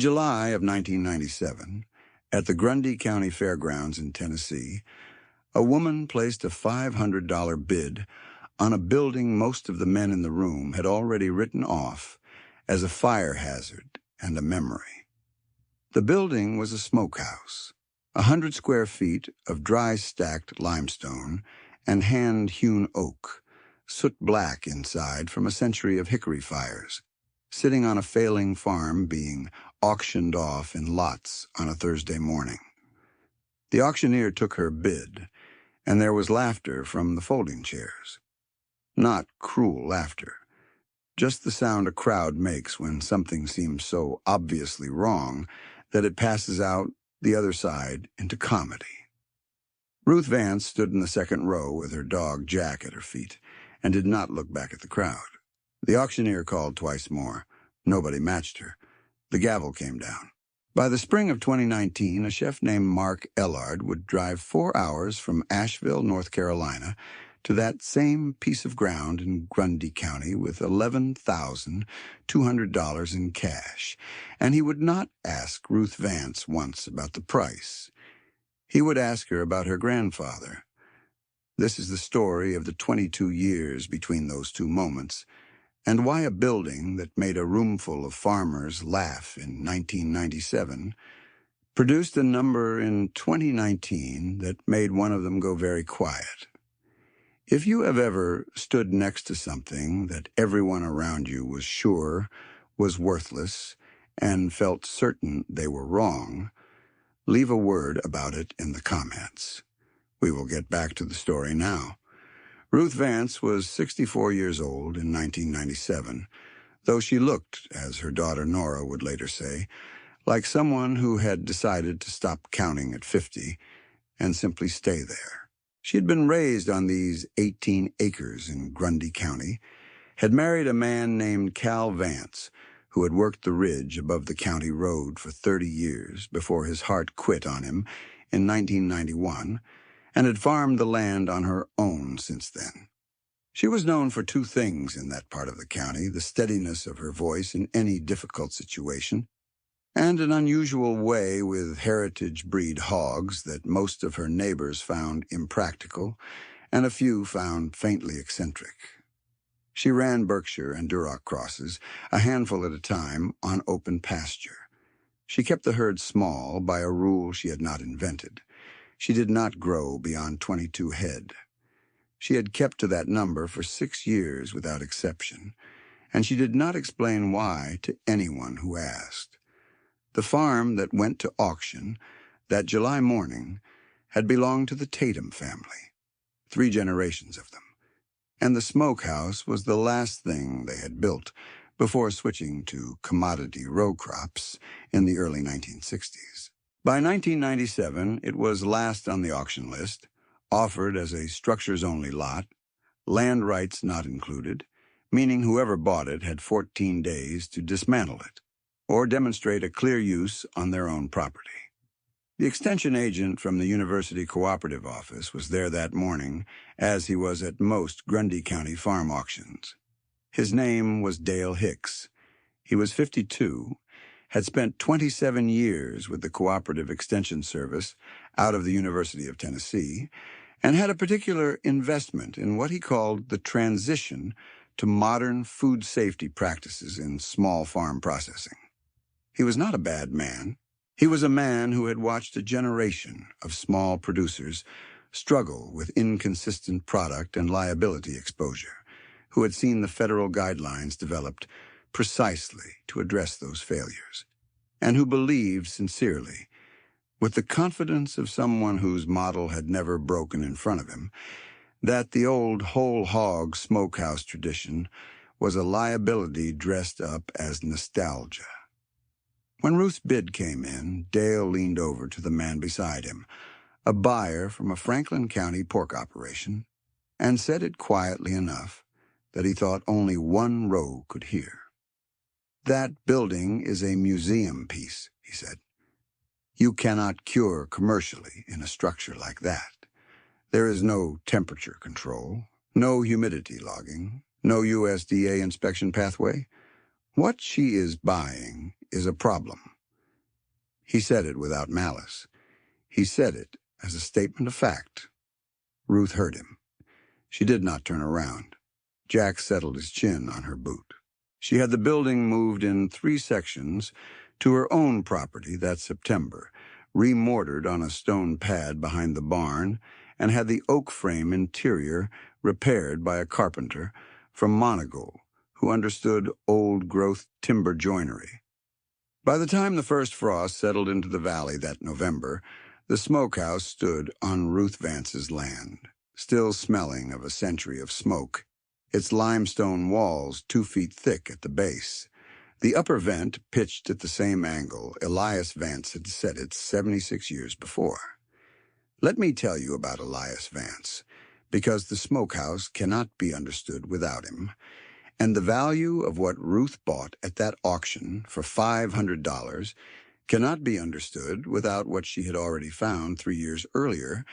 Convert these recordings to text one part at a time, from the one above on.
In July of 1997, at the Grundy County Fairgrounds in Tennessee, a woman placed a $500 bid on a building most of the men in the room had already written off as a fire hazard and a memory. The building was a smokehouse, 100 square feet of dry-stacked limestone and hand-hewn oak, soot black inside from a century of hickory fires, sitting on a failing farm being auctioned off in lots on a Thursday morning. The auctioneer took her bid, and there was laughter from the folding chairs. Not cruel laughter, just the sound a crowd makes when something seems so obviously wrong that it passes out the other side into comedy. Ruth Vance stood in the second row with her dog Jack at her feet and did not look back at the crowd. The auctioneer called twice more. Nobody matched her. The gavel came down. By the spring of 2019, a chef named Mark Ellard would drive 4 hours from Asheville, North Carolina, to that same piece of ground in Grundy County with $11,200 in cash, and he would not ask Ruth Vance once about the price. He would ask her about her grandfather. This is the story of the 22 years between those two moments, and why a building that made a roomful of farmers laugh in 1997 produced a number in 2019 that made one of them go very quiet. If you have ever stood next to something that everyone around you was sure was worthless and felt certain they were wrong, leave a word about it in the comments. We will get back to the story now. Ruth Vance was 64 years old in 1997, though she looked, as her daughter Nora would later say, like someone who had decided to stop counting at 50 and simply stay there. She had been raised on these 18 acres in Grundy County, had married a man named Cal Vance, who had worked the ridge above the county road for 30 years before his heart quit on him in 1991, and had farmed the land on her own since then. She was known for two things in that part of the county: the steadiness of her voice in any difficult situation, and an unusual way with heritage breed hogs that most of her neighbors found impractical and a few found faintly eccentric. She ran Berkshire and Duroc crosses, a handful at a time, on open pasture. She kept the herd small by a rule she had not invented. She did not grow beyond 22 head. She had kept to that number for 6 years without exception, and she did not explain why to anyone who asked. The farm that went to auction that July morning had belonged to the Tatum family, 3 generations of them, and the smokehouse was the last thing they had built before switching to commodity row crops in the early 1960s. By 1997, it was last on the auction list, offered as a structures-only lot, land rights not included, meaning whoever bought it had 14 days to dismantle it or demonstrate a clear use on their own property. The extension agent from the University Cooperative Office was there that morning, as he was at most Grundy County farm auctions. His name was Dale Hicks. He was 52, had spent 27 years with the Cooperative Extension Service out of the University of Tennessee, and had a particular investment in what he called the transition to modern food safety practices in small farm processing. He was not a bad man. He was a man who had watched a generation of small producers struggle with inconsistent product and liability exposure, who had seen the federal guidelines developed precisely to address those failures, and who believed sincerely, with the confidence of someone whose model had never broken in front of him, that the old whole hog smokehouse tradition was a liability dressed up as nostalgia. When Ruth's bid came in, Dale leaned over to the man beside him, a buyer from a Franklin County pork operation, and said it quietly enough that he thought only one row could hear. "That building is a museum piece," he said. "You cannot cure commercially in a structure like that. There is no temperature control, no humidity logging, no USDA inspection pathway. What she is buying is a problem, He said it without malice. He said it as a statement of fact. Ruth heard him. She did not turn around. Jack settled his chin on her boot. She had the building moved in 3 sections to her own property that September, remortared on a stone pad behind the barn, and had the oak frame interior repaired by a carpenter from Monagle, who understood old-growth timber joinery. By the time the first frost settled into the valley that November, the smokehouse stood on Ruth Vance's land, still smelling of a century of smoke, its limestone walls 2 feet thick at the base. The upper vent pitched at the same angle Elias Vance had set it 76 years before. Let me tell you about Elias Vance, because the smokehouse cannot be understood without him, and the value of what Ruth bought at that auction for $500 cannot be understood without what she had already found 3 years earlier,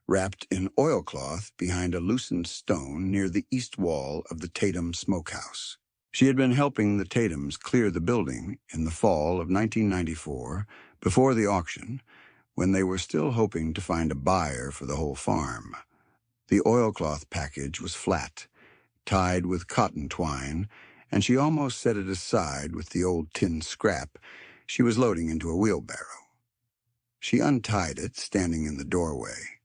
wrapped in oilcloth behind a loosened stone near the east wall of the Tatum smokehouse. She had been helping the Tatums clear the building in the fall of 1994, before the auction, when they were still hoping to find a buyer for the whole farm. The oilcloth package was flat, tied with cotton twine, and she almost set it aside with the old tin scrap she was loading into a wheelbarrow. She untied it, standing in the doorway.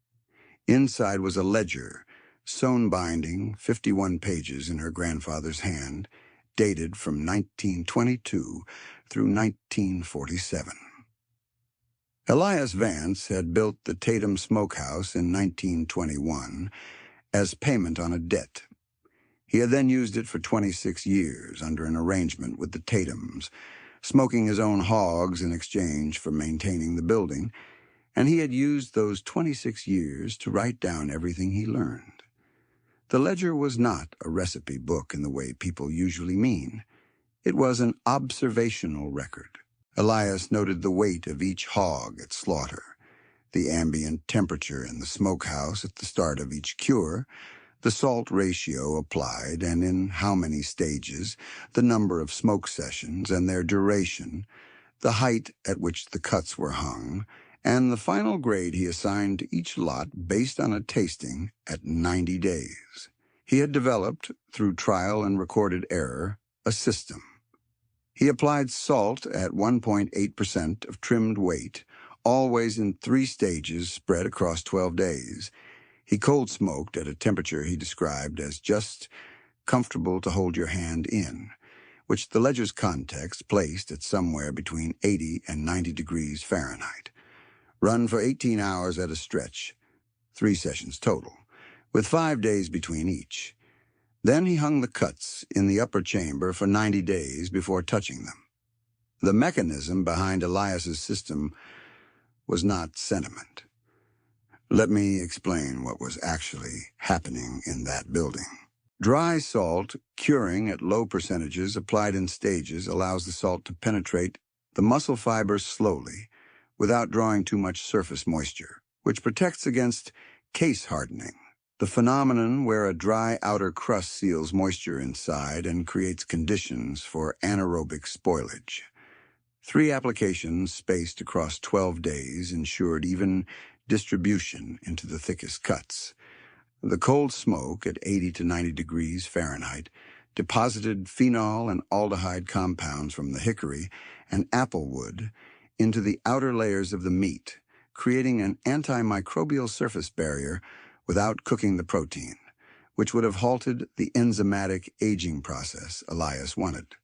Inside was a ledger, sewn binding, 51 pages in her grandfather's hand, dated from 1922 through 1947. Elias Vance had built the Tatum Smokehouse in 1921 as payment on a debt. He had then used it for 26 years under an arrangement with the Tatums, smoking his own hogs in exchange for maintaining the building, and he had used those 26 years to write down everything he learned. The ledger was not a recipe book in the way people usually mean. It was an observational record. Elias noted the weight of each hog at slaughter, the ambient temperature in the smokehouse at the start of each cure, the salt ratio applied and in how many stages, the number of smoke sessions and their duration, the height at which the cuts were hung, and the final grade he assigned to each lot based on a tasting at 90 days. He had developed, through trial and recorded error, a system. He applied salt at 1.8% of trimmed weight, always in 3 stages spread across 12 days. He cold smoked at a temperature he described as just comfortable to hold your hand in, which the ledger's context placed at somewhere between 80 and 90 degrees Fahrenheit. Run for 18 hours at a stretch, 3 sessions total, with 5 days between each. Then he hung the cuts in the upper chamber for 90 days before touching them. The mechanism behind Elias's system was not sentiment. Let me explain what was actually happening in that building. Dry salt, curing at low percentages applied in stages, allows the salt to penetrate the muscle fibers slowly, without drawing too much surface moisture, which protects against case hardening, the phenomenon where a dry outer crust seals moisture inside and creates conditions for anaerobic spoilage. 3 applications spaced across 12 days ensured even distribution into the thickest cuts. The cold smoke at 80 to 90 degrees Fahrenheit deposited phenol and aldehyde compounds from the hickory and apple wood into the outer layers of the meat, creating an antimicrobial surface barrier without cooking the protein, which would have halted the enzymatic aging process Elias wanted.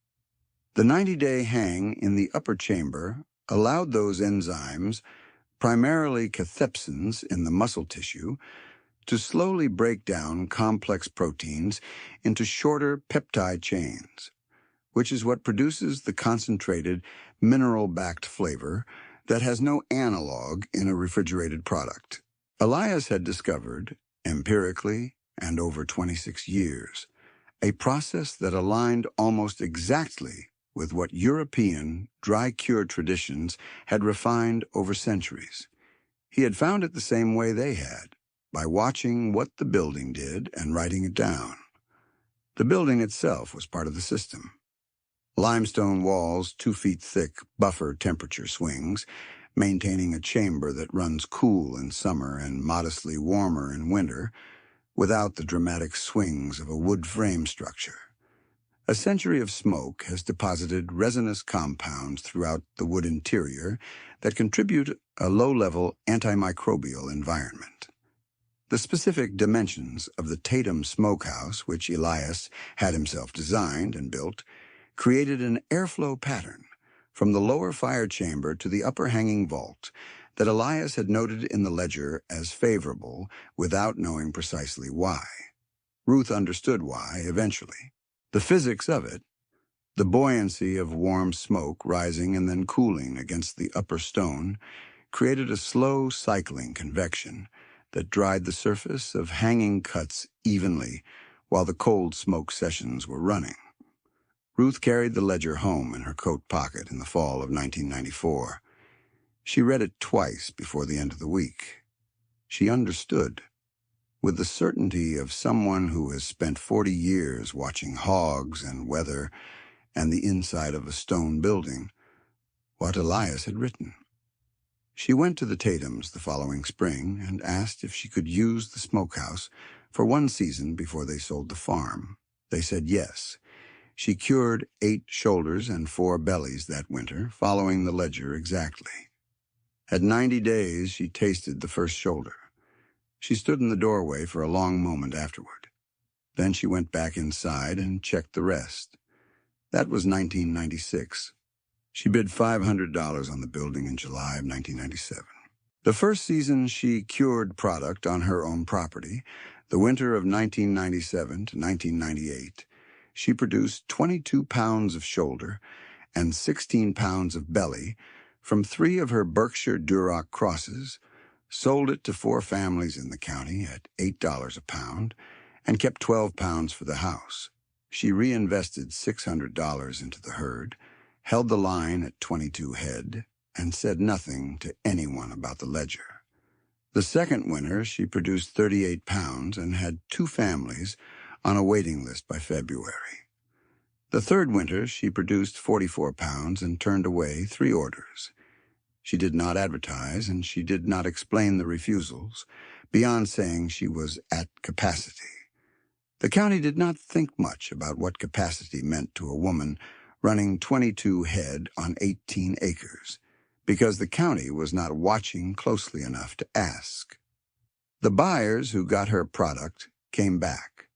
The 90-day hang in the upper chamber allowed those enzymes, primarily cathepsins in the muscle tissue, to slowly break down complex proteins into shorter peptide chains, which is what produces the concentrated, mineral-backed flavor that has no analog in a refrigerated product. Elias had discovered, empirically and over 26 years, a process that aligned almost exactly with what European dry-cure traditions had refined over centuries. He had found it the same way they had, by watching what the building did and writing it down. The building itself was part of the system. Limestone walls, 2 feet thick, buffer temperature swings, maintaining a chamber that runs cool in summer and modestly warmer in winter, without the dramatic swings of a wood frame structure. A century of smoke has deposited resinous compounds throughout the wood interior that contribute a low-level antimicrobial environment. The specific dimensions of the Tatum Smokehouse, which Elias had himself designed and built, created an airflow pattern from the lower fire chamber to the upper hanging vault that Elias had noted in the ledger as favorable without knowing precisely why. Ruth understood why eventually. The physics of it, the buoyancy of warm smoke rising and then cooling against the upper stone, created a slow cycling convection that dried the surface of hanging cuts evenly while the cold smoke sessions were running. Ruth carried the ledger home in her coat pocket in the fall of 1994. She read it twice before the end of the week. She understood, with the certainty of someone who has spent 40 years watching hogs and weather and the inside of a stone building, what Elias had written. She went to the Tatums the following spring and asked if she could use the smokehouse for one season before they sold the farm. They said yes. She cured 8 shoulders and 4 bellies that winter, following the ledger exactly. At 90 days, she tasted the first shoulder. She stood in the doorway for a long moment afterward. Then she went back inside and checked the rest. That was 1996. She bid $500 on the building in July of 1997. The first season she cured product on her own property, the winter of 1997 to 1998, she produced 22 pounds of shoulder and 16 pounds of belly from 3 of her Berkshire Duroc crosses, sold it to 4 families in the county at $8 a pound, and kept 12 pounds for the house. She reinvested $600 into the herd, held the line at 22 head, and said nothing to anyone about the ledger. The second winter, she produced 38 pounds and had 2 families on a waiting list by February. The third winter, she produced 44 pounds and turned away 3 orders. She did not advertise, and she did not explain the refusals, beyond saying she was at capacity. The county did not think much about what capacity meant to a woman running 22 head on 18 acres, because the county was not watching closely enough to ask. The buyers who got her product came back.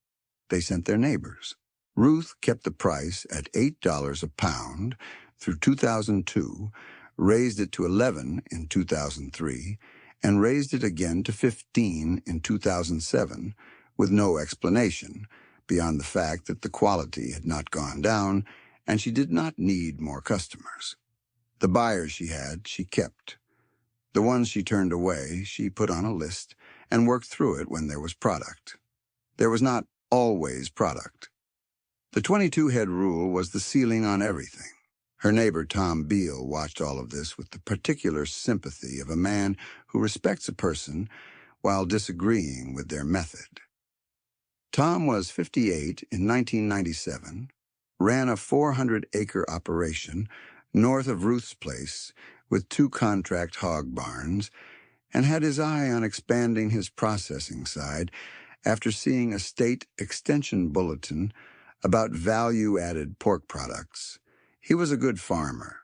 They sent their neighbors. Ruth kept the price at $8 a pound through 2002, raised it to $11 in 2003, and raised it again to $15 in 2007, with no explanation, beyond the fact that the quality had not gone down, and she did not need more customers. The buyers she had, she kept. The ones she turned away, she put on a list and worked through it when there was product. There was not always product. The 22-head rule was the ceiling on everything. Her neighbor, Tom Beale, watched all of this with the particular sympathy of a man who respects a person while disagreeing with their method. Tom was 58 in 1997, ran a 400-acre operation north of Ruth's place with 2 contract hog barns, and had his eye on expanding his processing side after seeing a state extension bulletin about value-added pork products. He was a good farmer.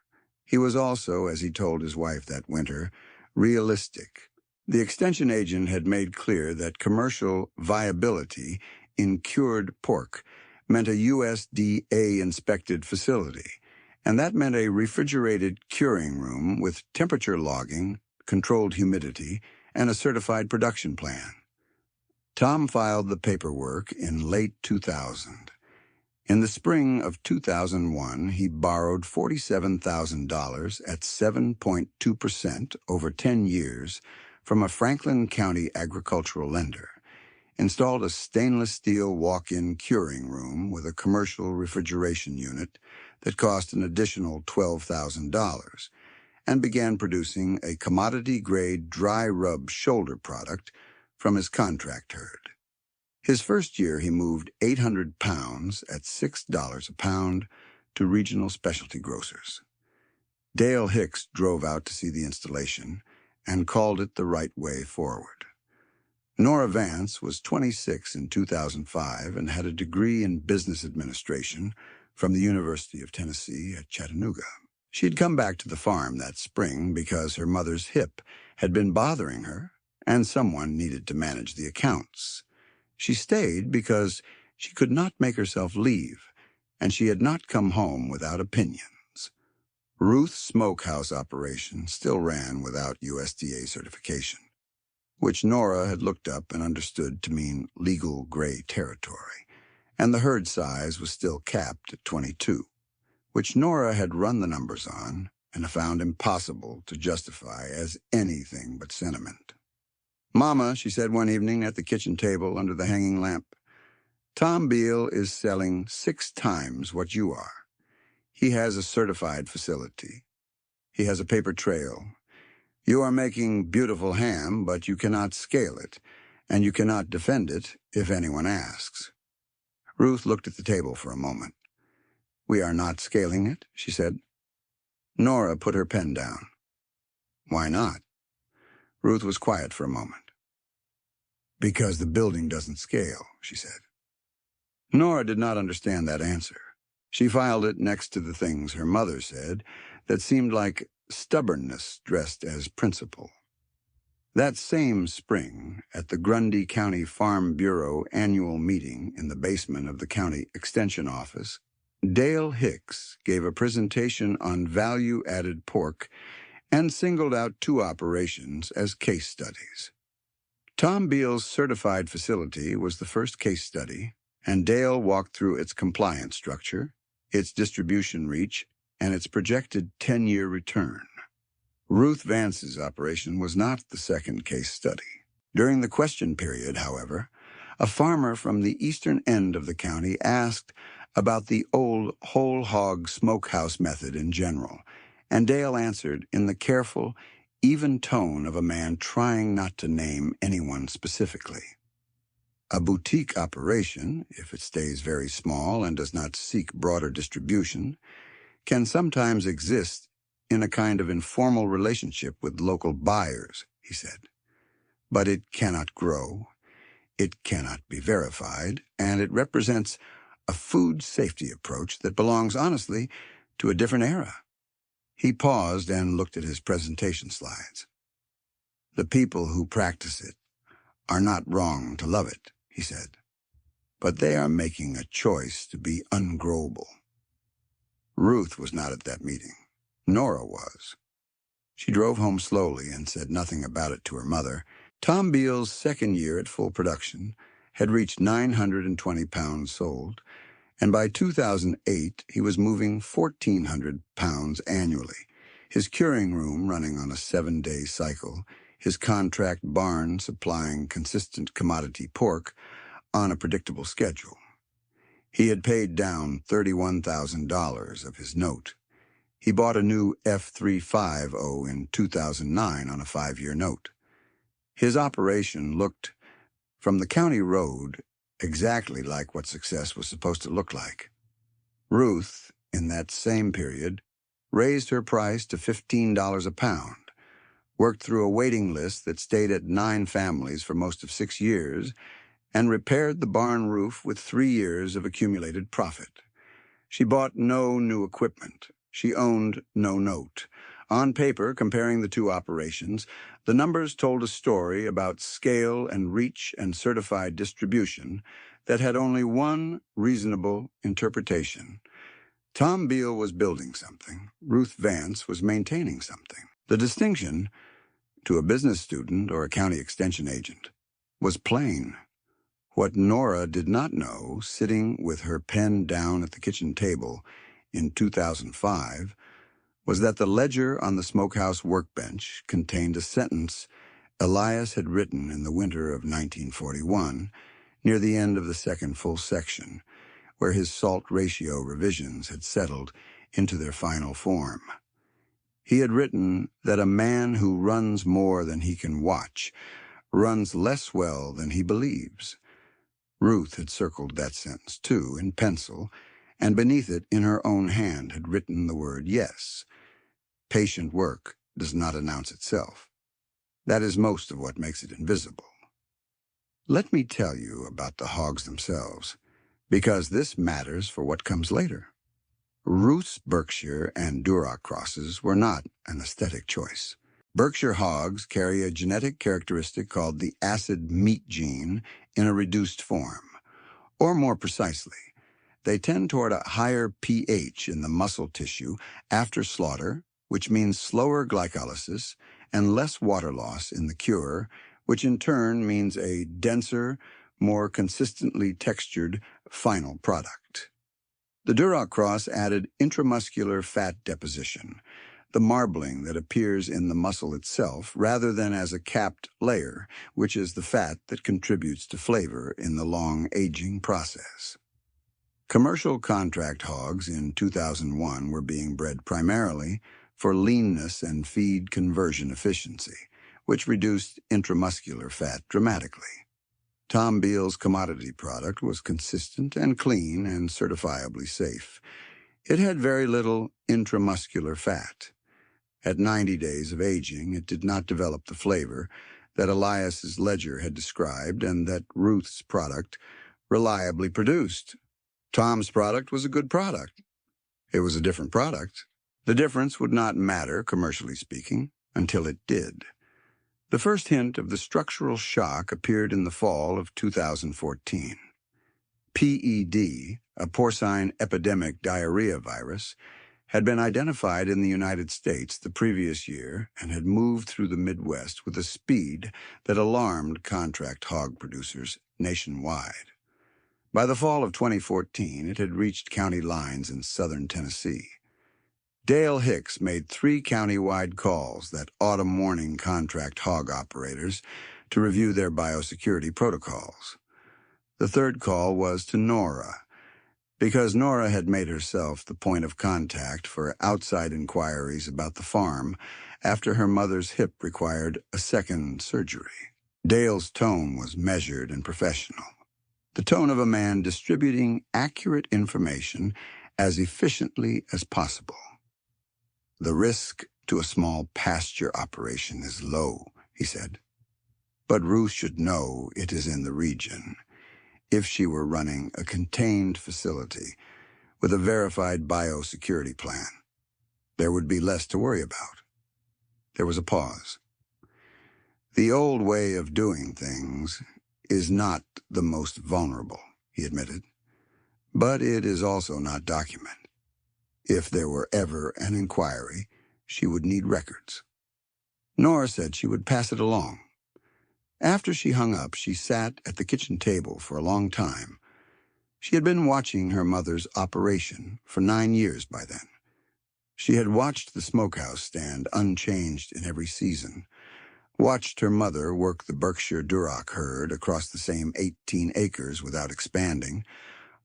He was also, as he told his wife that winter, realistic. The extension agent had made clear that commercial viability in cured pork meant a USDA-inspected facility, and that meant a refrigerated curing room with temperature logging, controlled humidity, and a certified production plan. Tom filed the paperwork in late 2000. In the spring of 2001, he borrowed $47,000 at 7.2% over 10 years from a Franklin County agricultural lender, installed a stainless steel walk-in curing room with a commercial refrigeration unit that cost an additional $12,000, and began producing a commodity-grade dry rub shoulder product from his contract herd. His first year, he moved 800 pounds at $6 a pound to regional specialty grocers. Dale Hicks drove out to see the installation and called it the right way forward. Nora Vance was 26 in 2005 and had a degree in business administration from the University of Tennessee at Chattanooga. She had come back to the farm that spring because her mother's hip had been bothering her and someone needed to manage the accounts. She stayed because she could not make herself leave, and she had not come home without opinions. Ruth's Smokehouse operation still ran without USDA certification, which Nora had looked up and understood to mean legal gray territory, and the herd size was still capped at 22, which Nora had run the numbers on and found impossible to justify as anything but sentiment. "Mama," she said one evening at the kitchen table under the hanging lamp, "Tom Beal is selling 6 times what you are. He has a certified facility. He has a paper trail. You are making beautiful ham, but you cannot scale it, and you cannot defend it if anyone asks." Ruth looked at the table for a moment. "We are not scaling it," she said. Nora put her pen down. "Why not?" Ruth was quiet for a moment. "Because the building doesn't scale," she said. Nora did not understand that answer. She filed it next to the things her mother said that seemed like stubbornness dressed as principle. That same spring, at the Grundy County Farm Bureau annual meeting in the basement of the county extension office, Dale Hicks gave a presentation on value-added pork and singled out 2 operations as case studies. Tom Beal's certified facility was the first case study, and Dale walked through its compliance structure, its distribution reach, and its projected 10-year return. Ruth Vance's operation was not the second case study. During the question period, however, a farmer from the eastern end of the county asked about the old whole hog smokehouse method in general, and Dale answered in the careful, even tone of a man trying not to name anyone specifically. A boutique operation, if it stays very small and does not seek broader distribution, can sometimes exist in a kind of informal relationship with local buyers, he said. But it cannot grow, it cannot be verified, and it represents a food safety approach that belongs honestly to a different era. He paused and looked at his presentation slides. "The people who practice it are not wrong to love it," he said, "but they are making a choice to be ungrowable." Ruth was not at that meeting. Nora was. She drove home slowly and said nothing about it to her mother. Tom Beal's second year at full production had reached 920 pounds sold, and by 2008 he was moving 1,400 pounds annually, his curing room running on a 7-day cycle, his contract barn supplying consistent commodity pork on a predictable schedule. He had paid down $31,000 of his note. He bought a new F350 in 2009 on a 5-year note. His operation looked, from the county road, exactly like what success was supposed to look like. Ruth, in that same period, raised her price to $15 a pound, worked through a waiting list that stayed at 9 families for most of 6 years, and repaired the barn roof with 3 years of accumulated profit. She bought no new equipment. She owned no note. On paper, comparing the 2 operations, the numbers told a story about scale and reach and certified distribution that had only one reasonable interpretation. Tom Beal was building something. Ruth Vance was maintaining something. The distinction, to a business student or a county extension agent, was plain. What Nora did not know, sitting with her pen down at the kitchen table in 2005, was that the ledger on the smokehouse workbench contained a sentence Elias had written in the winter of 1941, near the end of the second full section, where his salt ratio revisions had settled into their final form. He had written that a man who runs more than he can watch runs less well than he believes. Ruth had circled that sentence, too, in pencil, and beneath it, in her own hand, had written the word yes. Patient work does not announce itself. That is most of what makes it invisible. Let me tell you about the hogs themselves, because this matters for what comes later. Ruth's Berkshire and Duroc crosses were not an aesthetic choice. Berkshire hogs carry a genetic characteristic called the acid meat gene in a reduced form. Or more precisely, they tend toward a higher pH in the muscle tissue after slaughter, which means slower glycolysis and less water loss in the cure, which in turn means a denser, more consistently textured final product. The Duroc cross added intramuscular fat deposition, the marbling that appears in the muscle itself rather than as a capped layer, which is the fat that contributes to flavor in the long aging process. Commercial contract hogs in 2001 were being bred primarily for leanness and feed conversion efficiency, which reduced intramuscular fat dramatically. Tom Beal's commodity product was consistent and clean and certifiably safe. It had very little intramuscular fat. At 90 days of aging, it did not develop the flavor that Elias's ledger had described and that Ruth's product reliably produced. Tom's product was a good product. It was a different product. The difference would not matter, commercially speaking, until it did. The first hint of the structural shock appeared in the fall of 2014. PED, a porcine epidemic diarrhea virus, had been identified in the United States the previous year and had moved through the Midwest with a speed that alarmed contract hog producers nationwide. By the fall of 2014, it had reached county lines in southern Tennessee. Dale Hicks made 3 county-wide calls that autumn morning contract hog operators to review their biosecurity protocols. The third call was to Nora, because Nora had made herself the point of contact for outside inquiries about the farm after her mother's hip required a second surgery. Dale's tone was measured and professional, the tone of a man distributing accurate information as efficiently as possible. The risk to a small pasture operation is low, he said, but Ruth should know it is in the region. If she were running a contained facility with a verified biosecurity plan, there would be less to worry about. There was a pause. The old way of doing things is not the most vulnerable, he admitted, but it is also not documented. If there were ever an inquiry, she would need records. Nora said she would pass it along. After she hung up, she sat at the kitchen table for a long time. She had been watching her mother's operation for 9 years by then. She had watched the Smokehouse stand unchanged in every season, watched her mother work the Berkshire Duroc herd across the same 18 acres without expanding,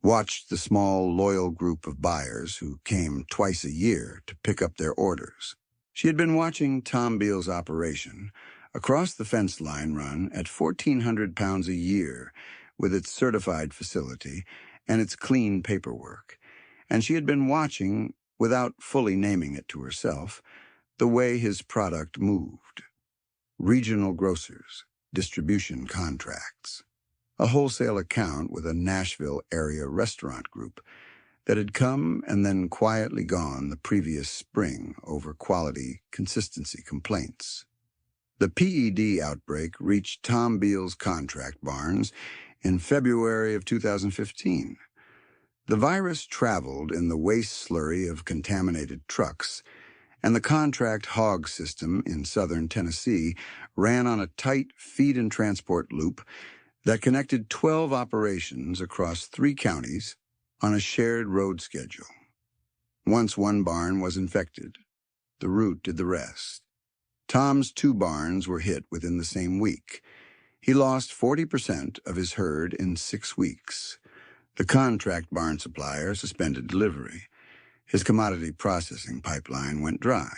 watched the small, loyal group of buyers who came twice a year to pick up their orders. She had been watching Tom Beal's operation across the fence line run at 1,400 pounds a year with its certified facility and its clean paperwork, and she had been watching, without fully naming it to herself, the way his product moved. Regional grocers, distribution contracts, a wholesale account with a Nashville area restaurant group that had come and then quietly gone the previous spring over quality consistency complaints. The PED outbreak reached Tom Beal's contract barns in February of 2015. The virus traveled in the waste slurry of contaminated trucks, and the contract hog system in southern Tennessee ran on a tight feed and transport loop that connected 12 operations across 3 counties on a shared road schedule. Once one barn was infected, the route did the rest. Tom's 2 barns were hit within the same week. He lost 40% of his herd in 6 weeks. The contract barn supplier suspended delivery. His commodity processing pipeline went dry.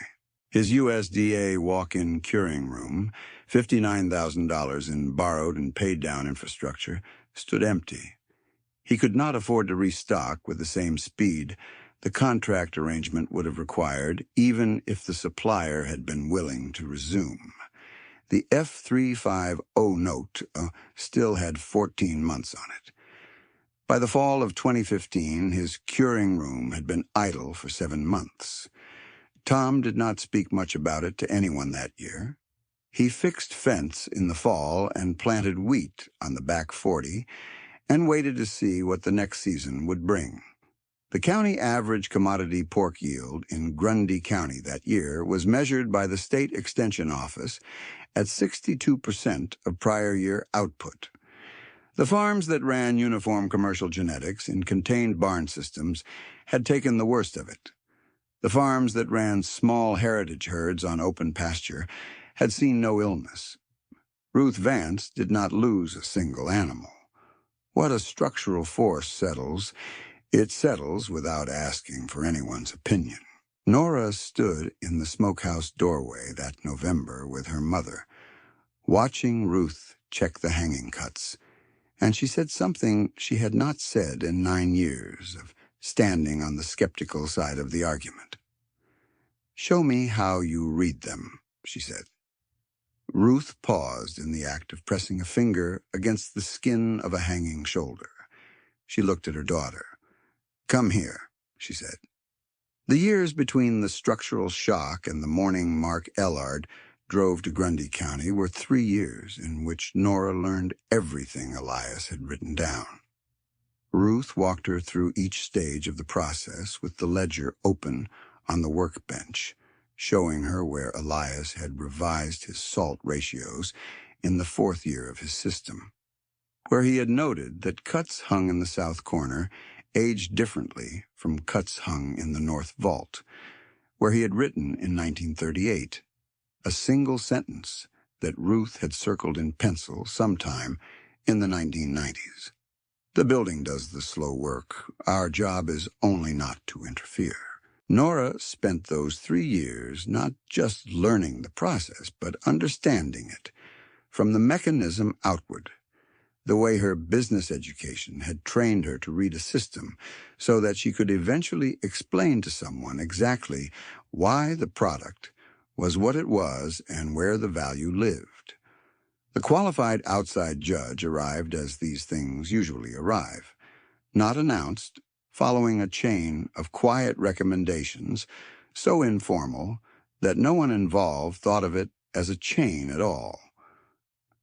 His USDA walk-in curing room, $59,000 in borrowed and paid-down infrastructure, stood empty. He could not afford to restock with the same speed the contract arrangement would have required, even if the supplier had been willing to resume. The F350 note still had 14 months on it. By the fall of 2015, his curing room had been idle for 7 months. Tom did not speak much about it to anyone that year. He fixed fence in the fall and planted wheat on the back 40 and waited to see what the next season would bring. The county average commodity pork yield in Grundy County that year was measured by the State Extension Office at 62% of prior year output. The farms that ran uniform commercial genetics in contained barn systems had taken the worst of it. The farms that ran small heritage herds on open pasture had seen no illness. Ruth Vance did not lose a single animal. What a structural force settles, it settles without asking for anyone's opinion. Nora stood in the smokehouse doorway that November with her mother, watching Ruth check the hanging cuts, and she said something she had not said in 9 years of standing on the skeptical side of the argument. "Show me how you read them," she said. Ruth paused in the act of pressing a finger against the skin of a hanging shoulder. She looked at her daughter. "Come here," she said. The years between the structural shock and the morning Mark Ellard drove to Grundy County were 3 years in which Nora learned everything Elias had written down. Ruth walked her through each stage of the process with the ledger open on the workbench, showing her where Elias had revised his salt ratios in the 4th year of his system, where he had noted that cuts hung in the south corner aged differently from cuts hung in the north vault, where he had written in 1938 a single sentence that Ruth had circled in pencil sometime in the 1990s. "The building does the slow work. Our job is only not to interfere." Nora spent those 3 years not just learning the process, but understanding it, from the mechanism outward, the way her business education had trained her to read a system so that she could eventually explain to someone exactly why the product was what it was and where the value lived. The qualified outside judge arrived as these things usually arrive, not announced, following a chain of quiet recommendations so informal that no one involved thought of it as a chain at all.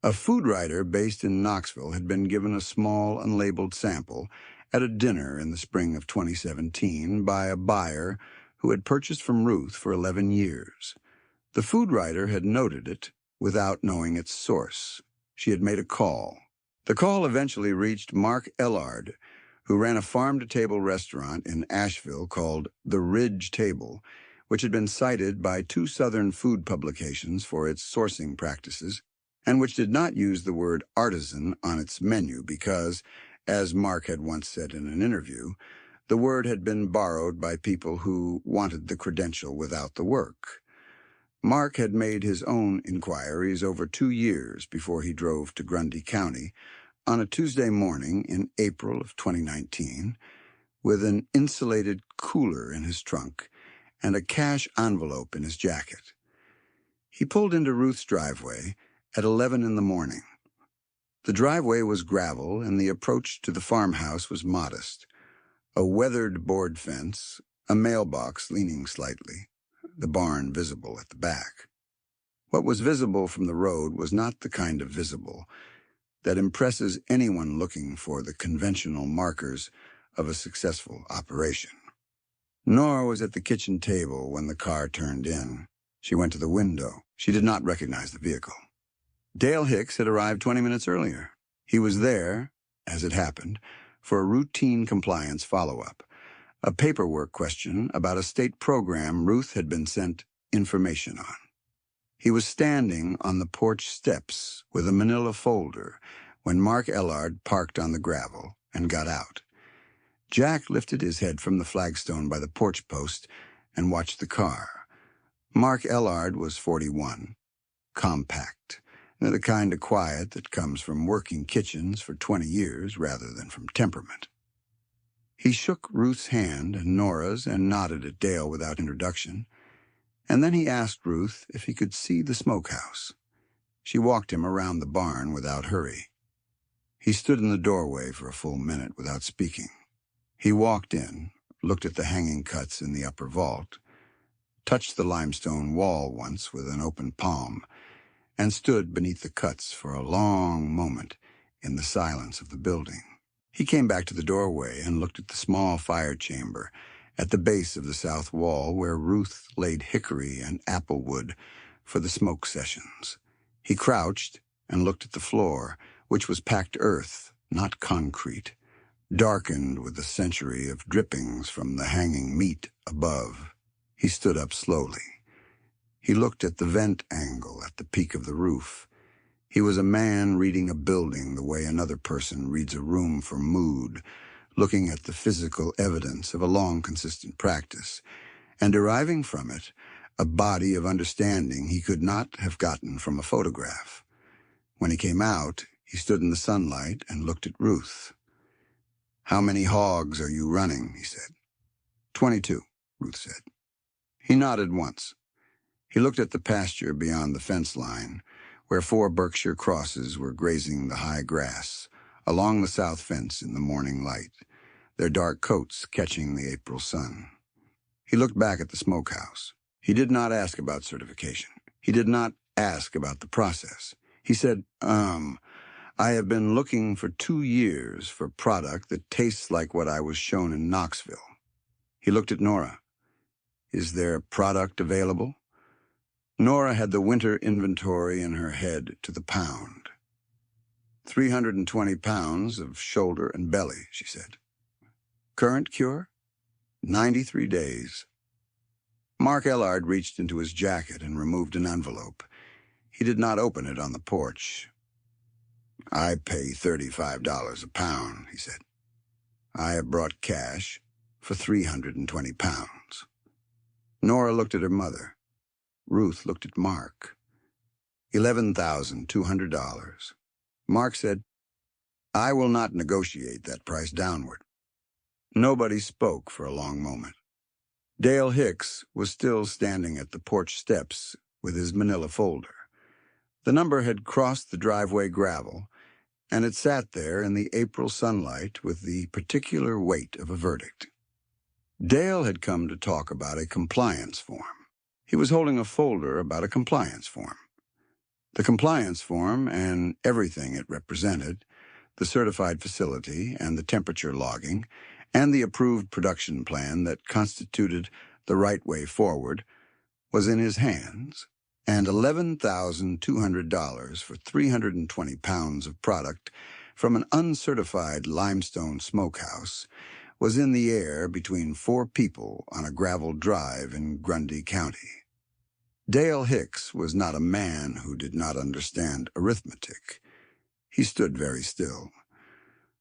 A food writer based in Knoxville had been given a small unlabeled sample at a dinner in the spring of 2017 by a buyer who had purchased from Ruth for 11 years. The food writer had noted it without knowing its source. She had made a call. The call eventually reached Mark Ellard, who ran a farm-to-table restaurant in Asheville called The Ridge Table, which had been cited by 2 Southern food publications for its sourcing practices, and which did not use the word artisan on its menu because, as Mark had once said in an interview, the word had been borrowed by people who wanted the credential without the work. Mark had made his own inquiries over 2 years before he drove to Grundy County on a Tuesday morning in April of 2019 with an insulated cooler in his trunk and a cash envelope in his jacket. He pulled into Ruth's driveway at 11 in the morning. The driveway was gravel and the approach to the farmhouse was modest. A weathered board fence, a mailbox leaning slightly, the barn visible at the back. What was visible from the road was not the kind of visible that impresses anyone looking for the conventional markers of a successful operation. Nora was at the kitchen table when the car turned in. She went to the window. She did not recognize the vehicle. Dale Hicks had arrived 20 minutes earlier. He was there, as it happened, for a routine compliance follow-up, a paperwork question about a state program Ruth had been sent information on. He was standing on the porch steps with a manila folder when Mark Ellard parked on the gravel and got out. Jack lifted his head from the flagstone by the porch post and watched the car. Mark Ellard was 41, compact, the kind of quiet that comes from working kitchens for 20 years rather than from temperament. He shook Ruth's hand and Nora's and nodded at Dale without introduction, and then he asked Ruth if he could see the smokehouse. She walked him around the barn without hurry. He stood in the doorway for a full minute without speaking. He walked in, looked at the hanging cuts in the upper vault, touched the limestone wall once with an open palm, and stood beneath the cuts for a long moment in the silence of the building. He came back to the doorway and looked at the small fire chamber at the base of the south wall where Ruth laid hickory and apple wood for the smoke sessions. He crouched and looked at the floor, which was packed earth, not concrete, darkened with a century of drippings from the hanging meat above. He stood up slowly. He looked at the vent angle at the peak of the roof. He was a man reading a building the way another person reads a room for mood, looking at the physical evidence of a long, consistent practice, and deriving from it a body of understanding he could not have gotten from a photograph. When he came out, he stood in the sunlight and looked at Ruth. "How many hogs are you running?" he said. 22, Ruth said. He nodded once. He looked at the pasture beyond the fence line, where 4 Berkshire crosses were grazing the high grass, along the south fence in the morning light, their dark coats catching the April sun. He looked back at the smokehouse. He did not ask about certification. He did not ask about the process. He said, I have been looking for 2 years for product that tastes like what I was shown in Knoxville." He looked at Nora. "Is there product available?" Nora had the winter inventory in her head to the pound. 320 pounds of shoulder and belly, she said. "Current cure? 93 days. Mark Ellard reached into his jacket and removed an envelope. He did not open it on the porch. "I pay $35 a pound, he said. "I have brought cash for 320 pounds. Nora looked at her mother. Ruth looked at Mark. $11,200. Mark said, "I will not negotiate that price downward." Nobody spoke for a long moment. Dale Hicks was still standing at the porch steps with his manila folder. The number had crossed the driveway gravel, and it sat there in the April sunlight with the particular weight of a verdict. Dale had come to talk about a compliance form. He was holding a folder about a compliance form. The compliance form and everything it represented, the certified facility and the temperature logging, and the approved production plan that constituted the right way forward, was in his hands, and $11,200 for 320 pounds of product from an uncertified limestone smokehouse was in the air between 4 people on a gravel drive in Grundy County. Dale Hicks was not a man who did not understand arithmetic. He stood very still.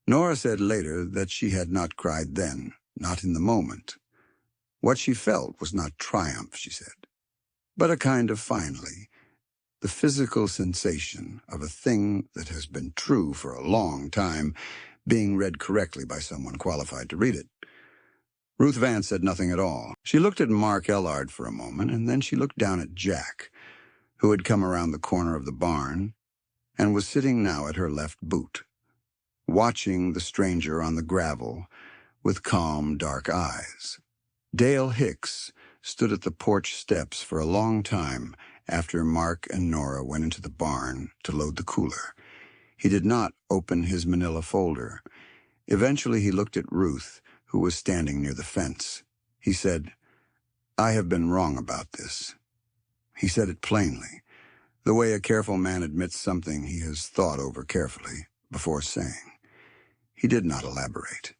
Nora said later that she had not cried then, not in the moment. What she felt was not triumph, she said, but a kind of finally, the physical sensation of a thing that has been true for a long time being read correctly by someone qualified to read it. Ruth Vance said nothing at all. She looked at Mark Ellard for a moment, and then she looked down at Jack, who had come around the corner of the barn and was sitting now at her left boot, watching the stranger on the gravel with calm, dark eyes. Dale Hicks stood at the porch steps for a long time after Mark and Nora went into the barn to load the cooler. He did not open his manila folder. Eventually he looked at Ruth, who was standing near the fence. He said, "I have been wrong about this." He said it plainly, the way a careful man admits something he has thought over carefully before saying. He did not elaborate.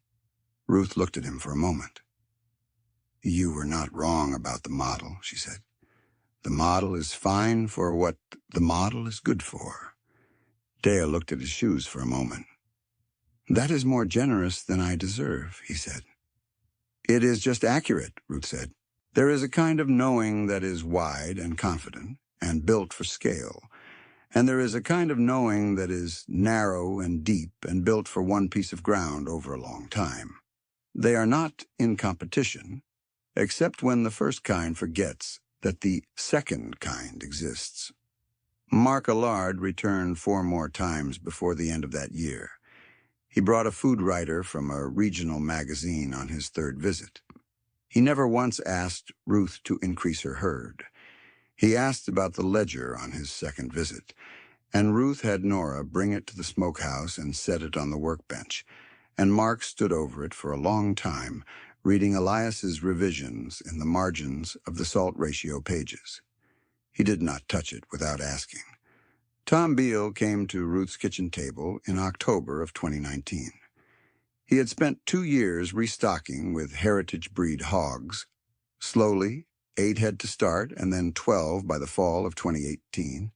Ruth looked at him for a moment. "You were not wrong about the model," she said. "The model is fine for what the model is good for." Dale looked at his shoes for a moment. "That is more generous than I deserve," he said. "It is just accurate," Ruth said. "There is a kind of knowing that is wide and confident and built for scale, and there is a kind of knowing that is narrow and deep and built for one piece of ground over a long time." They are not in competition, except when the first kind forgets that the second kind exists. Mark Allard returned 4 more times before the end of that year. He brought a food writer from a regional magazine on his 3rd visit. He never once asked Ruth to increase her herd. He asked about the ledger on his 2nd visit, and Ruth had Nora bring it to the smokehouse and set it on the workbench, and Mark stood over it for a long time, reading Elias's revisions in the margins of the salt ratio pages. He did not touch it without asking. Tom Beale came to Ruth's kitchen table in October of 2019. He had spent 2 years restocking with heritage breed hogs. Slowly, 8 had to start and then 12 by the fall of 2018,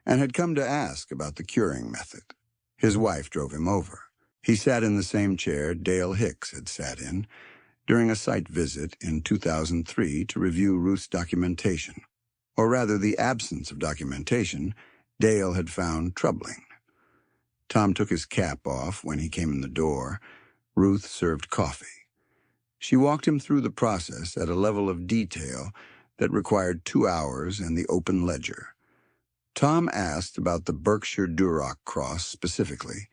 and had come to ask about the curing method. His wife drove him over. He sat in the same chair Dale Hicks had sat in during a site visit in 2003 to review Ruth's documentation, or rather the absence of documentation Dale had found troubling. Tom took his cap off when he came in the door. Ruth served coffee. She walked him through the process at a level of detail that required 2 hours and the open ledger. Tom asked about the Berkshire Duroc cross specifically,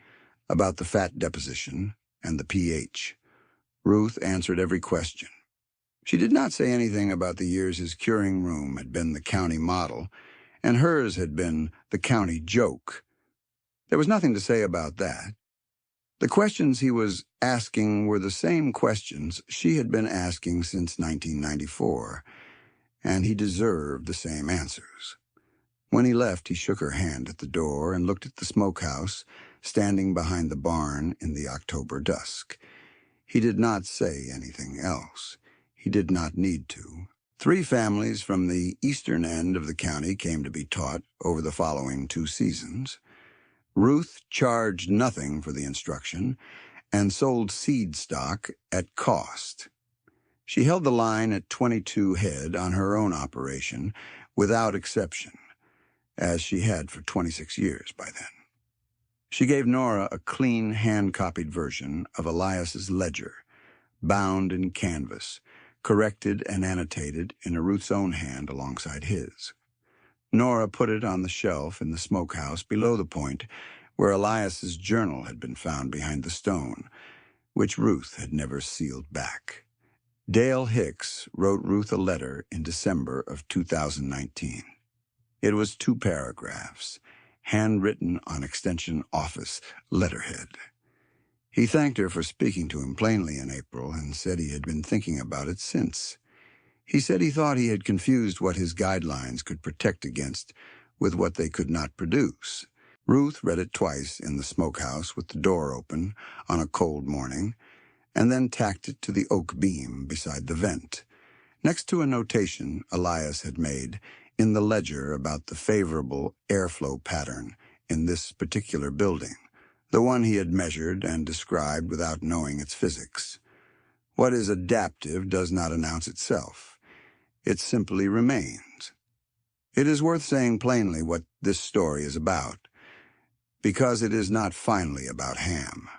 about the fat deposition and the pH. Ruth answered every question. She did not say anything about the years his curing room had been the county model, and hers had been the county joke. There was nothing to say about that. The questions he was asking were the same questions she had been asking since 1994, and he deserved the same answers. When he left, he shook her hand at the door and looked at the smokehouse standing behind the barn in the October dusk. He did not say anything else. He did not need to. 3 families from the eastern end of the county came to be taught over the following 2 seasons. Ruth charged nothing for the instruction and sold seed stock at cost. She held the line at 22 head on her own operation without exception, as she had for 26 years by then. She gave Nora a clean hand-copied version of Elias's ledger, bound in canvas, corrected and annotated in Ruth's own hand alongside his. Nora put it on the shelf in the smokehouse below the point where Elias's journal had been found behind the stone, which Ruth had never sealed back. Dale Hicks wrote Ruth a letter in December of 2019. It was 2 paragraphs, handwritten on Extension Office letterhead. He thanked her for speaking to him plainly in April and said he had been thinking about it since. He said he thought he had confused what his guidelines could protect against with what they could not produce. Ruth read it twice in the smokehouse with the door open on a cold morning, and then tacked it to the oak beam beside the vent, next to a notation Elias had made in the ledger about the favorable airflow pattern in this particular building, the one he had measured and described without knowing its physics. What is adaptive does not announce itself. It simply remains. It is worth saying plainly what this story is about, because it is not finally about ham.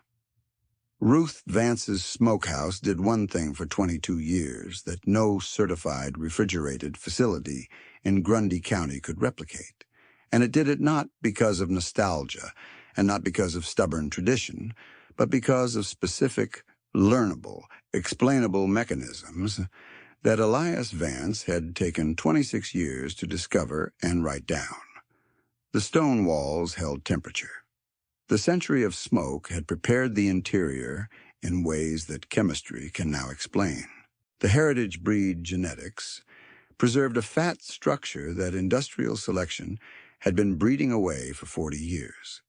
Ruth Vance's smokehouse did one thing for 22 years that no certified refrigerated facility in Grundy County could replicate, and it did it not because of nostalgia and not because of stubborn tradition, but because of specific, learnable, explainable mechanisms that Elias Vance had taken 26 years to discover and write down. The stone walls held temperature. The century of smoke had prepared the interior in ways that chemistry can now explain. The heritage breed genetics preserved a fat structure that industrial selection had been breeding away for 40 years.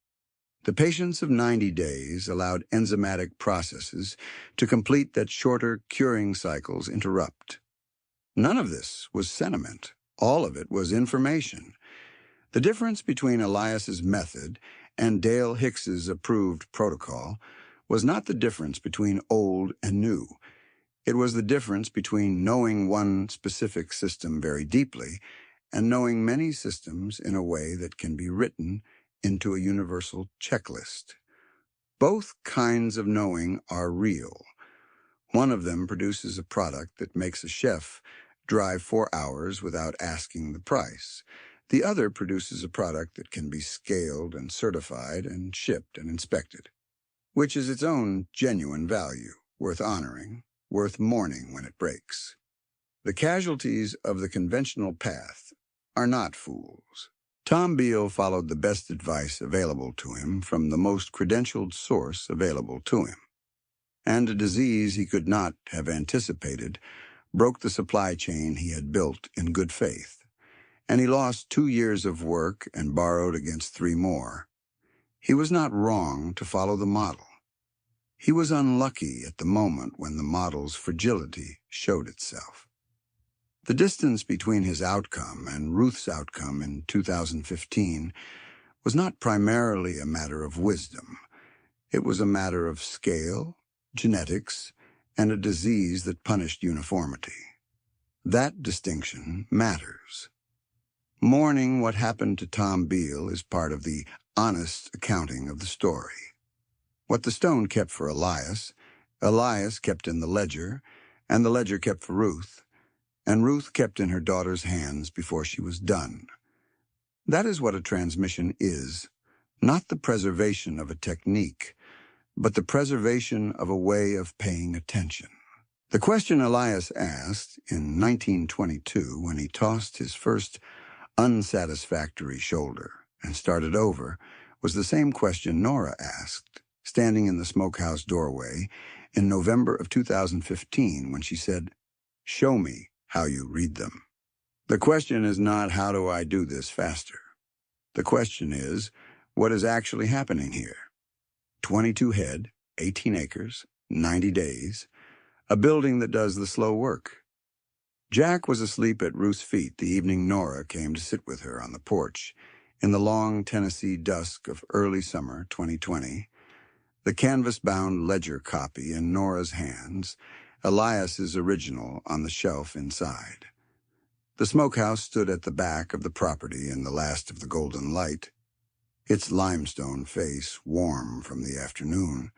The patience of 90 days allowed enzymatic processes to complete that shorter curing cycles interrupt. None of this was sentiment. All of it was information. The difference between Elias's method and Dale Hicks's approved protocol was not the difference between old and new. It was the difference between knowing one specific system very deeply and knowing many systems in a way that can be written into a universal checklist. Both kinds of knowing are real. One of them produces a product that makes a chef drive 4 hours without asking the price. The other produces a product that can be scaled and certified and shipped and inspected, which is its own genuine value, worth honoring, worth mourning when it breaks. The casualties of the conventional path are not fools. Tom Beale followed the best advice available to him from the most credentialed source available to him. And a disease he could not have anticipated broke the supply chain he had built in good faith, and he lost 2 years of work and borrowed against 3 more. He was not wrong to follow the model. He was unlucky at the moment when the model's fragility showed itself. The distance between his outcome and Ruth's outcome in 2015 was not primarily a matter of wisdom. It was a matter of scale, genetics, and a disease that punished uniformity. That distinction matters. Mourning what happened to Tom Beale is part of the honest accounting of the story. What the stone kept for Elias, Elias kept in the ledger, and the ledger kept for Ruth, and Ruth kept in her daughter's hands before she was done. That is what a transmission is, not the preservation of a technique, but the preservation of a way of paying attention. The question Elias asked in 1922 when he tossed his first unsatisfactory shoulder and started over was the same question Nora asked, standing in the Smokehouse doorway in November of 2015 when she said, "Show me how you read them." The question is not, how do I do this faster? The question is, what is actually happening here? 22 head, 18 acres, 90 days, a building that does the slow work. Jack was asleep at Ruth's feet the evening Nora came to sit with her on the porch in the long Tennessee dusk of early summer 2020, the canvas-bound ledger copy in Nora's hands, Elias's original on the shelf inside. The smokehouse stood at the back of the property in the last of the golden light, its limestone face warm from the afternoon.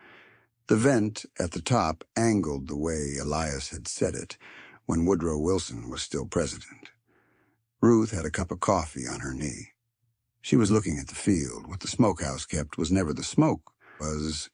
The vent at the top angled the way Elias had set it when Woodrow Wilson was still president. Ruth had a cup of coffee on her knee. She was looking at the field. What the smokehouse kept was never the smoke, it was